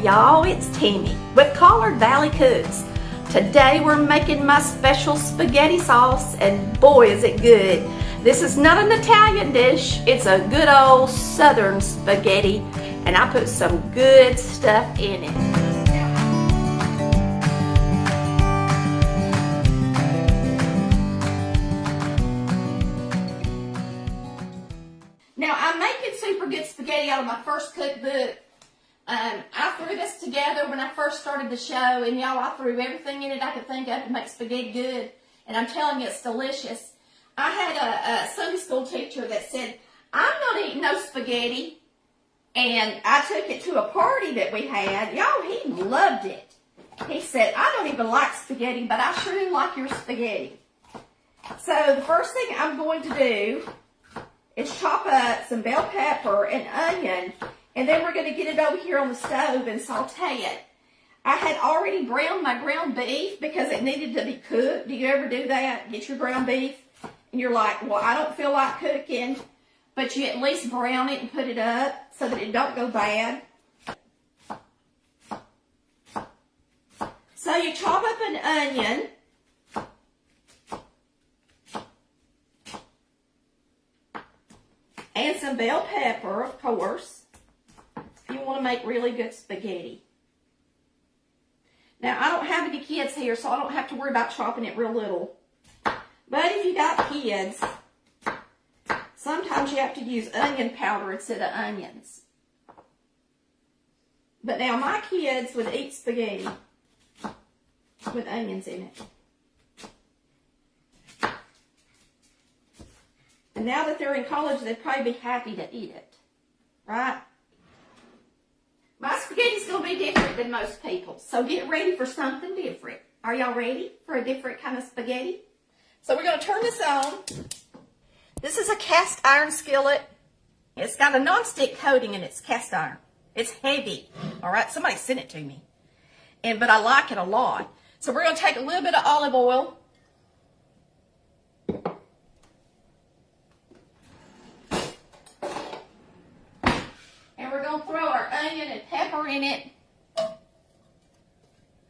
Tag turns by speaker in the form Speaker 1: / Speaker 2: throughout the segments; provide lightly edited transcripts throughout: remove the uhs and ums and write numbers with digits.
Speaker 1: y'all, it's Tammy with Collard Valley Cooks. Today we're making my special spaghetti sauce, and boy is it good. This is not an Italian dish, it's a good old southern spaghetti, and I put some good stuff in it. Now I'm making super good spaghetti out of my first cookbook. I threw this together when I first started the show, and y'all, I threw everything in it I could think of to make spaghetti good, and I'm telling you, it's delicious. I had a Sunday school teacher that said, I'm not eating no spaghetti, and I took it to a party that we had. Y'all, he loved it. He said, I don't even like spaghetti, but I sure do like your spaghetti. So the first thing I'm going to do is chop up some bell pepper and onion, and then we're going to get it over here on the stove and saute it. I had already browned my ground beef because it needed to be cooked. Do you ever do that? Get your ground beef, and you're like, well, I don't feel like cooking, but you at least brown it and put it up so that it don't go bad. So you chop up an onion. And some bell pepper, of course, if you want to make really good spaghetti. Now, I don't have any kids here, so I don't have to worry about chopping it real little. But if you got kids, sometimes you have to use onion powder instead of onions. But now, my kids would eat spaghetti with onions in it. And now that they're in college, they'd probably be happy to eat it, right? My spaghetti's going to be different than most people's, so get ready for something different. Are y'all ready for a different kind of spaghetti? So we're going to turn this on. This is a cast iron skillet. It's got a nonstick coating and it's cast iron. It's heavy, all right? Somebody sent it to me, but I like it a lot. So we're going to take a little bit of olive oil. Throw our onion and pepper in it, and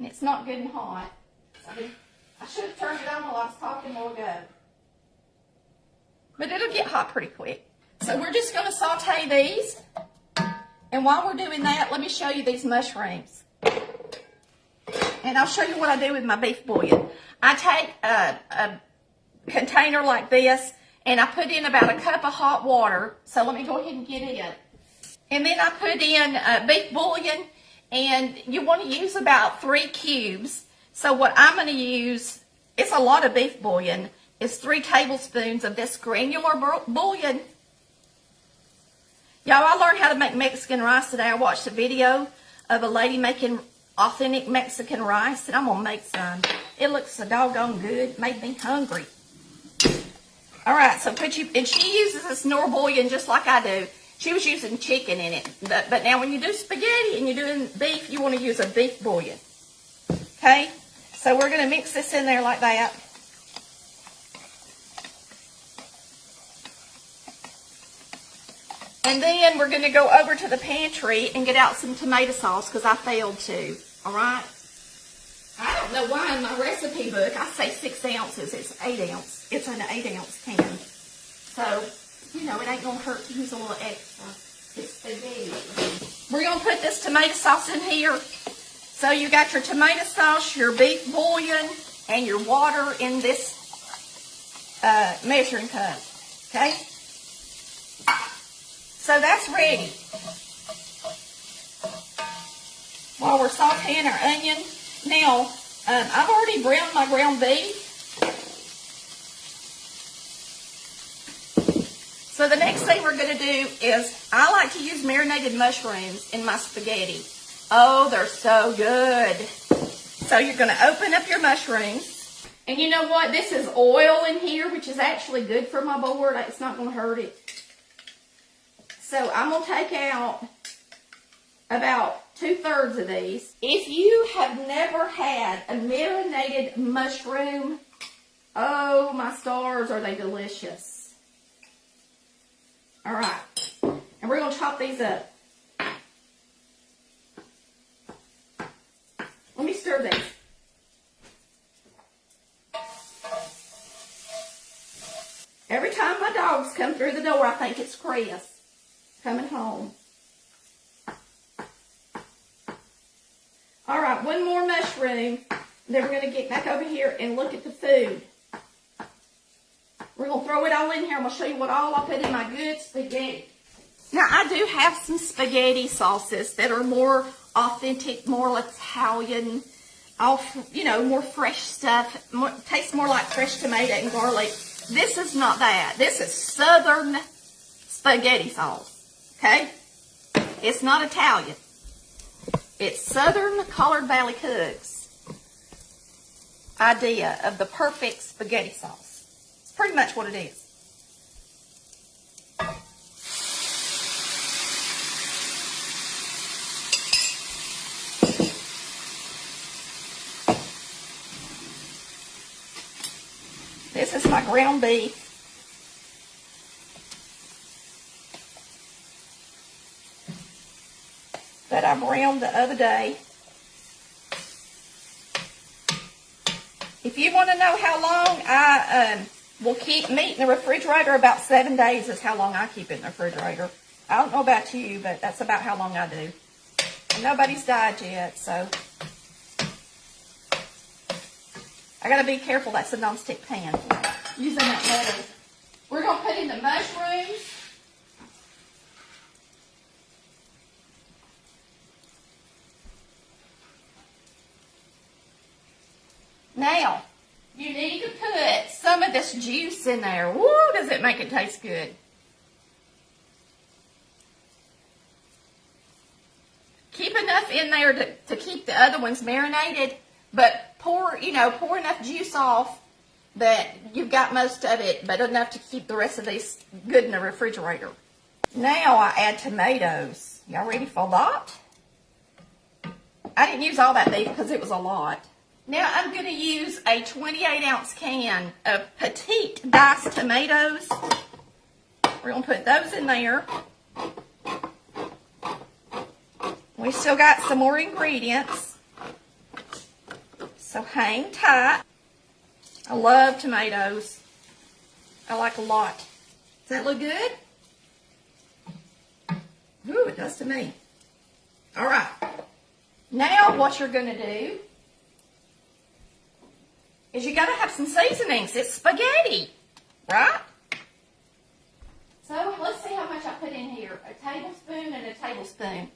Speaker 1: it's not good and hot. So I should have turned it on while I was talking a while ago, but it'll get hot pretty quick. So we're just going to saute these, and while we're doing that, let me show you these mushrooms, and I'll show you what I do with my beef bouillon. I take a container like this, and I put in about a cup of hot water. So let me go ahead and get in. And then I put in beef bouillon, and you want to use about 3 cubes. So what I'm going to use, it's a lot of beef bouillon, is 3 tablespoons of this granular bouillon. Y'all, I learned how to make Mexican rice today. I watched a video of a lady making authentic Mexican rice, and I'm going to make some. It looks so doggone good. It made me hungry. All right, so and she uses this Knorr bouillon just like I do. She was using chicken in it, but now when you do spaghetti and you're doing beef, you want to use a beef bouillon. Okay, so we're going to mix this in there like that. And then we're going to go over to the pantry and get out some tomato sauce because I failed to. All right. I don't know why in my recipe book I say 6 ounces. It's 8 ounce. It's an 8-ounce can. So, you know, it ain't going to hurt to use a little extra. It's spaghetti. We're going to put this tomato sauce in here. So you got your tomato sauce, your beef bouillon, and your water in this measuring cup. Okay? So that's ready. While we're sauteing our onion. Now, I've already browned my ground beef. So the next thing we're going to do is, I like to use marinated mushrooms in my spaghetti. Oh, they're so good. So you're going to open up your mushrooms. And you know what? This is oil in here, which is actually good for my board. It's not going to hurt it. So I'm going to take out about 2/3 of these. If you have never had a marinated mushroom, oh my stars, are they delicious. All right, and we're going to chop these up. stir these. Every time my dogs come through the door, I think it's Chris coming home. All right, one more mushroom. Then we're going to get back over here and look at the food. We're going to throw it all in here. I'm going to show you what all I put in my good spaghetti. Now, I do have some spaghetti sauces that are more authentic, more Italian, more fresh stuff. Tastes more like fresh tomato and garlic. This is not that. This is Southern spaghetti sauce, okay? It's not Italian. It's Southern Collard Valley Cooks idea of the perfect spaghetti sauce. It's pretty much what it is. This is my ground beef. That I browned the other day. If you want to know how long I will keep meat in the refrigerator, about 7 days is how long I keep it in the refrigerator. I don't know about you, but that's about how long I do. And nobody's died yet, so. I gotta be careful, that's a non-stick pan. Using that metal. We're gonna put in the mushrooms. Now, you need to put some of this juice in there. Woo, does it make it taste good. Keep enough in there to keep the other ones marinated, but pour enough juice off that you've got most of it, but enough to keep the rest of these good in the refrigerator. Now I add tomatoes. Y'all ready for that? I didn't use all that beef because it was a lot. Now I'm going to use a 28-ounce can of petite diced tomatoes. We're going to put those in there. We still got some more ingredients, so hang tight. I love tomatoes. I like a lot. Does that look good? Ooh, it does to me. All right. Now what you're going to do is you got to have some seasonings. It's spaghetti, right? So let's see how much I put in here. A tablespoon and a tablespoon.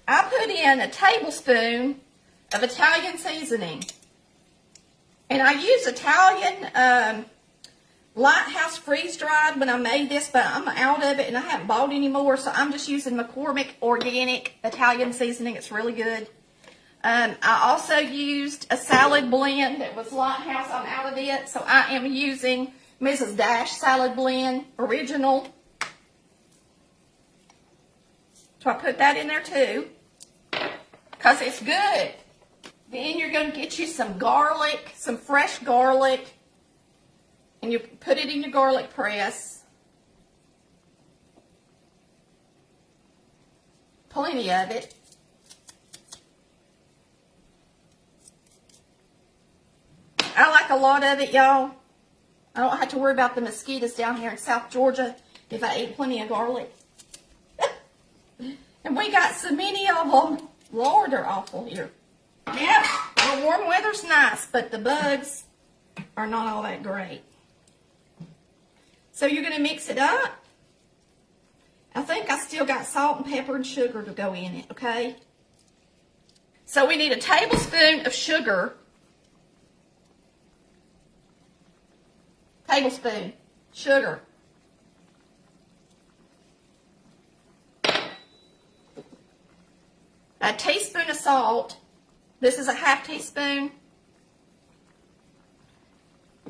Speaker 1: I put in a tablespoon of Italian seasoning. And I use Italian Lighthouse freeze-dried when I made this, but I'm out of it and I haven't bought any more, so I'm just using McCormick organic Italian seasoning. It's really good. I also used a salad blend that was Lighthouse. I'm out of it, so I am using Mrs. Dash salad blend, original. So I put that in there too, because it's good. Then you're going to get you some garlic, some fresh garlic, and you put it in your garlic press. Plenty of it. I like a lot of it, y'all. I don't have to worry about the mosquitoes down here in South Georgia if I eat plenty of garlic. And we got so many of them. Lord, they're awful here. Yeah, the warm weather's nice, but the bugs are not all that great. So you're going to mix it up. I think I still got salt and pepper and sugar to go in it, okay? So we need a tablespoon of sugar. Tablespoon sugar. A teaspoon of salt. This is a half teaspoon.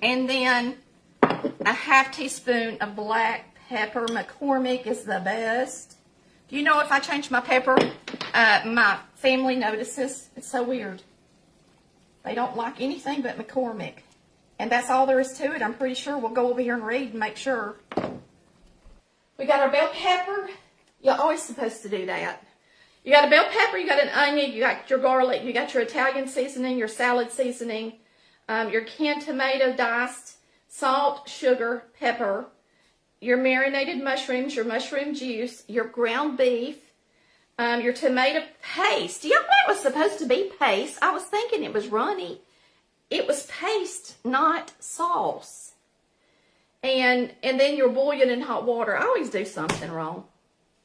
Speaker 1: And then a half teaspoon of black pepper. McCormick is the best. Do you know if I change my pepper, my family notices? It's so weird. They don't like anything but McCormick. And that's all there is to it. I'm pretty sure. We'll go over here and read and make sure. We got our bell pepper. You're always supposed to do that. You got a bell pepper, you got an onion, you got your garlic, you got your Italian seasoning, your salad seasoning, your canned tomato diced, salt, sugar, pepper, your marinated mushrooms, your mushroom juice, your ground beef, your tomato paste. Y'all know it was supposed to be paste. I was thinking it was runny. It was paste, not sauce. And then your bouillon and hot water. I always do something wrong.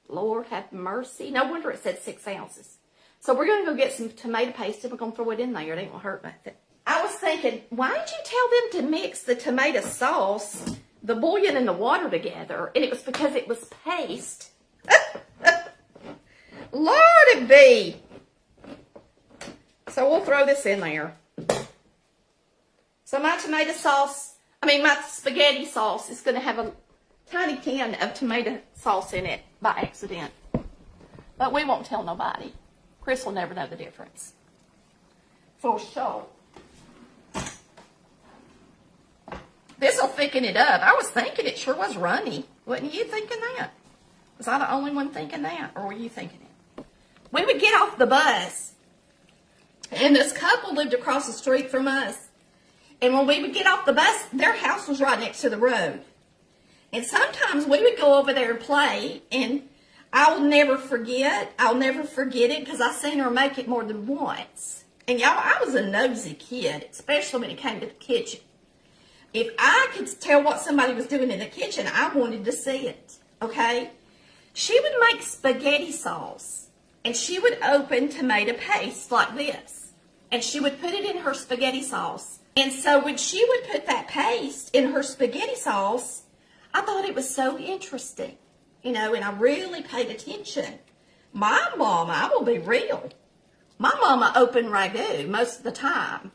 Speaker 1: Lord have mercy. No wonder it said 6 ounces. So we're going to go get some tomato paste and we're going to throw it in there. It ain't going to hurt nothing. I was thinking, why did you tell them to mix the tomato sauce, the bouillon, and the water together? And it was because it was paste. Lordy be. So we'll throw this in there. So my my spaghetti sauce is going to have a tiny can of tomato sauce in it by accident. But we won't tell nobody. Chris will never know the difference. For sure. This will thicken it up. I was thinking it sure was runny. Wasn't you thinking that? Was I the only one thinking that? Or were you thinking it? We would get off the bus. And this couple lived across the street from us. And when we would get off the bus, their house was right next to the road. And sometimes we would go over there and play. And I'll never forget it because I seen her make it more than once. And y'all, I was a nosy kid, especially when it came to the kitchen. If I could tell what somebody was doing in the kitchen, I wanted to see it, okay? She would make spaghetti sauce, and she would open tomato paste like this, and she would put it in her spaghetti sauce. And so when she would put that paste in her spaghetti sauce, I thought it was so interesting, and I really paid attention. My mama, I will be real, my mama opened ragu most of the time,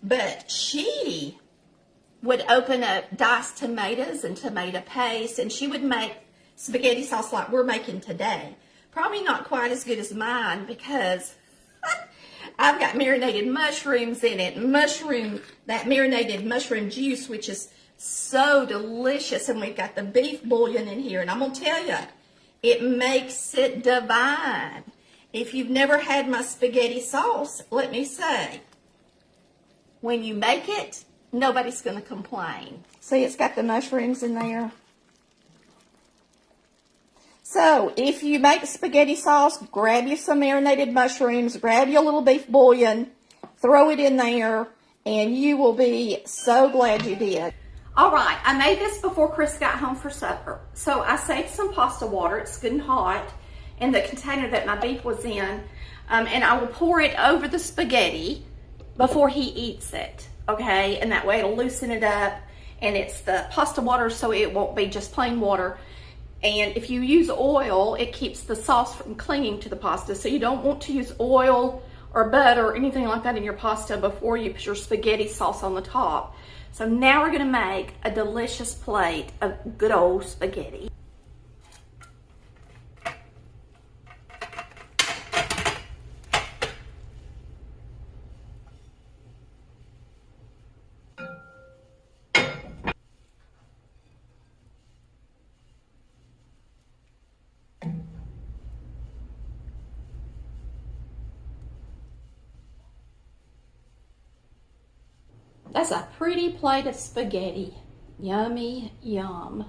Speaker 1: but she would open up diced tomatoes and tomato paste, and she would make spaghetti sauce like we're making today. Probably not quite as good as mine because I've got marinated mushrooms in it, that marinated mushroom juice, which is so delicious, and we've got the beef bouillon in here, and I'm going to tell you, it makes it divine. If you've never had my spaghetti sauce, let me say, when you make it, nobody's going to complain. See, it's got the mushrooms in there. So, if you make spaghetti sauce, grab you some marinated mushrooms, grab your little beef bouillon, throw it in there, and you will be so glad you did. All right, I made this before Chris got home for supper. So, I saved some pasta water. It's good and hot in the container that my beef was in. And I will pour it over the spaghetti before he eats it. Okay, and that way it'll loosen it up, and it's the pasta water, so it won't be just plain water. And if you use oil, it keeps the sauce from clinging to the pasta, so you don't want to use oil or butter or anything like that in your pasta before you put your spaghetti sauce on the top. So now we're going to make a delicious plate of good old spaghetti. That's a pretty plate of spaghetti. Yummy, yum.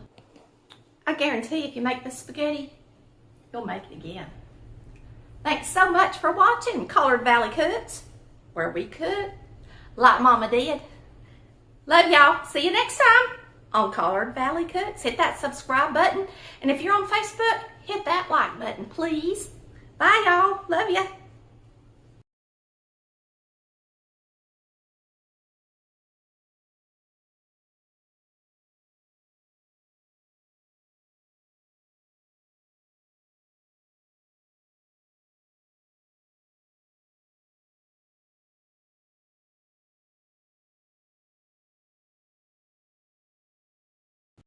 Speaker 1: I guarantee if you make this spaghetti, you'll make it again. Thanks so much for watching Collard Valley Cooks, where we cook like Mama did. Love y'all. See you next time on Collard Valley Cooks. Hit that subscribe button. And if you're on Facebook, hit that like button, please. Bye, y'all. Love ya.